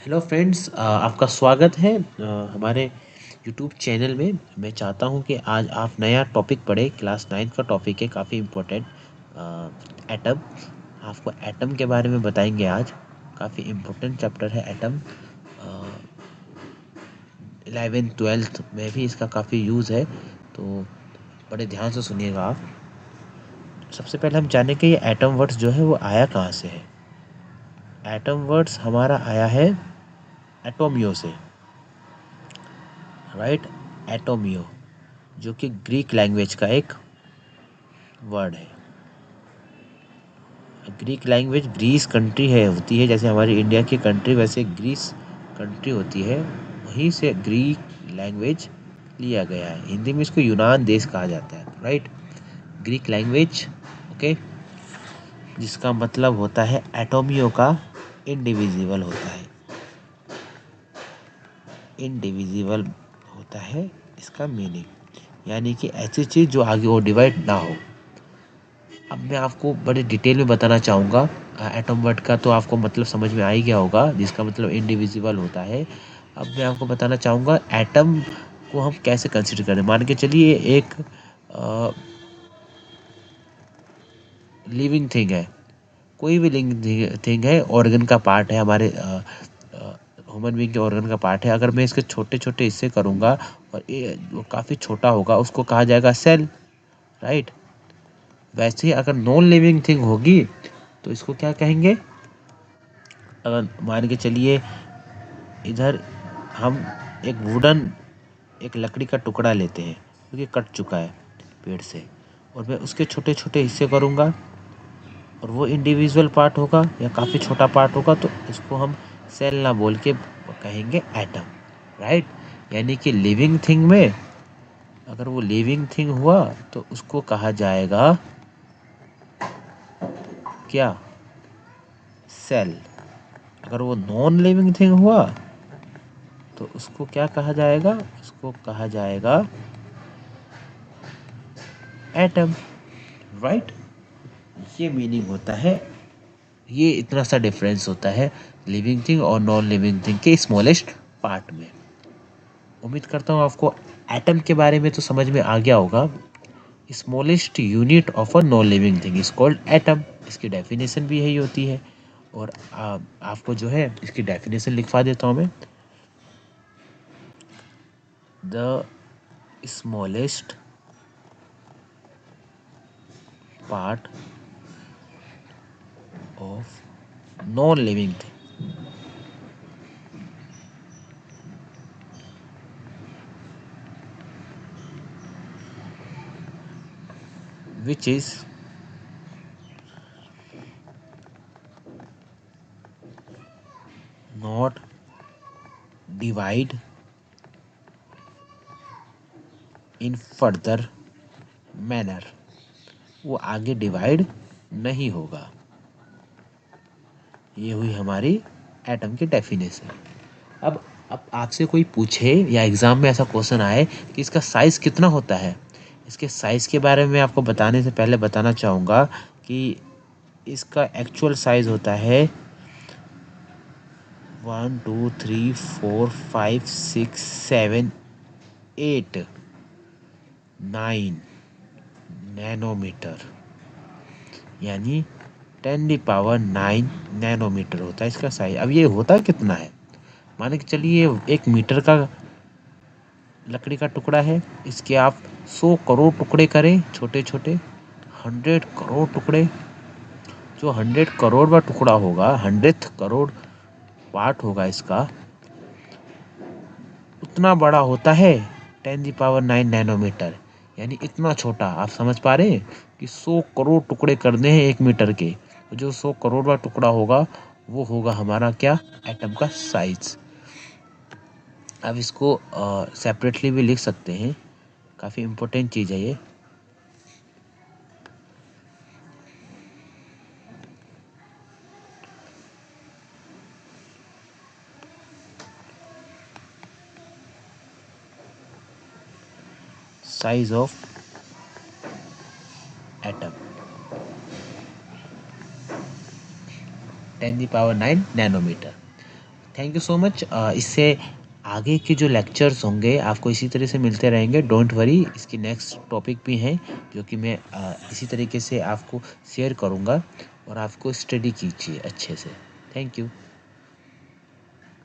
Hello friends, आपका स्वागत है हमारे यूट्यूब चैनल में। मैं चाहता हूं कि आज आप नया टॉपिक पढ़ें। क्लास 9 का टॉपिक है, काफ़ी इम्पोर्टेंट, एटम। आपको एटम के बारे में बताएंगे आज। काफ़ी इम्पोर्टेंट चैप्टर है एटम। 11th 12th में भी इसका काफ़ी यूज़ है, तो बड़े ध्यान से सुनिएगा आप। सबसे पहले हम जानें कि ये एटम वर्ड्स जो है वो आया कहाँ से है। एटम वर्ड्स हमारा आया है एटोमियो से, राइट। एटोमियो, जो कि ग्रीक लैंग्वेज का एक वर्ड है। ग्रीक लैंग्वेज ग्रीस कंट्री है होती है, जैसे हमारी इंडिया की कंट्री वैसे ग्रीस कंट्री होती है। वहीं से ग्रीक लैंग्वेज लिया गया है। हिंदी में इसको यूनान देश कहा जाता है, राइट। ग्रीक लैंग्वेज, ओके, जिसका मतलब होता है एटोमियो का इनडिविजिबल होता है। इनडिविजिबल होता है इसका मीनिंग, यानी कि ऐसी चीज़ जो आगे वो डिवाइड ना हो। अब मैं आपको बड़े डिटेल में बताना चाहूँगा एटम वर्ड का, तो आपको मतलब समझ में आ ही गया होगा, जिसका मतलब इंडिविजिबल होता है। अब मैं आपको बताना चाहूँगा एटम को हम कैसे कंसिडर करें। मान के चलिए एक लिविंग थिंग है, कोई भी लिविंग थिंग है, ऑर्गन का पार्ट है, हमारे ह्यूमन बीइंग के ऑर्गन का पार्ट है। अगर मैं इसके छोटे छोटे हिस्से करूँगा और ये वो काफ़ी छोटा होगा, उसको कहा जाएगा सेल, राइट। वैसे ही अगर नॉन लिविंग थिंग होगी तो इसको क्या कहेंगे। अगर मान के चलिए इधर हम एक लकड़ी का टुकड़ा लेते हैं, क्योंकि कट चुका है पेड़ से, और मैं उसके छोटे छोटे हिस्से करूँगा और वो इंडिविजुअल पार्ट होगा या काफ़ी छोटा पार्ट होगा, तो इसको हम सेल ना बोल के कहेंगे एटम, राइट। यानी कि लिविंग थिंग में अगर वो लिविंग थिंग हुआ तो उसको कहा जाएगा क्या, सेल। अगर वो नॉन लिविंग थिंग हुआ तो उसको क्या कहा जाएगा, उसको कहा जाएगा एटम, राइट। ये मीनिंग होता है, ये इतना सा डिफरेंस होता है लिविंग थिंग और नॉन लिविंग थिंग के स्मॉलेस्ट पार्ट में। उम्मीद करता हूँ आपको एटम के बारे में तो समझ में आ गया होगा। Smallest unit of a non living thing is called atom. इसकी डेफिनेशन भी यही होती है। और आपको जो है इसकी डेफिनेशन लिखवा देता हूँ मैं। The smallest part of non living thing which is not divide in further manner, वो आगे डिवाइड नहीं होगा। ये हुई हमारी एटम की डेफिनेशन। अब आपसे कोई पूछे या एग्ज़ाम में ऐसा क्वेश्चन आए कि इसका साइज़ कितना होता है, इसके साइज़ के बारे में आपको बताने से पहले बताना चाहूँगा कि इसका एक्चुअल साइज़ होता है 1 2 3 4 5 6 7 8 9 नैनोमीटर, यानी 10⁹ नैनोमीटर होता है इसका साइज। अब ये होता कितना है, माने कि चलिए 1 मीटर का लकड़ी का टुकड़ा है, इसके आप 100 करोड़ टुकड़े करें छोटे छोटे, 100 करोड़ टुकड़े। जो 100 करोड़वा टुकड़ा होगा, 100th करोड़ पार्ट होगा इसका, उतना बड़ा होता है 10⁹ नैनोमीटर। यानी इतना छोटा, आप समझ पा रहे हैं कि 100 करोड़ टुकड़े करने हैं 1 मीटर के, तो जो 100 करोड़वा टुकड़ा होगा वो होगा हमारा क्या, एटम का साइज। अब इसको सेपरेटली भी लिख सकते हैं, काफ़ी इम्पोर्टेंट चीज़ है ये। Size of atom 10⁹ nanometre. Thank you so much. इससे आगे के जो लेक्चर्स होंगे आपको इसी तरह से मिलते रहेंगे, डोंट वरी। इसकी नेक्स्ट टॉपिक भी हैं जो कि मैं इसी तरीके से आपको शेयर करूँगा, और आपको स्टडी कीजिए अच्छे से। Thank you.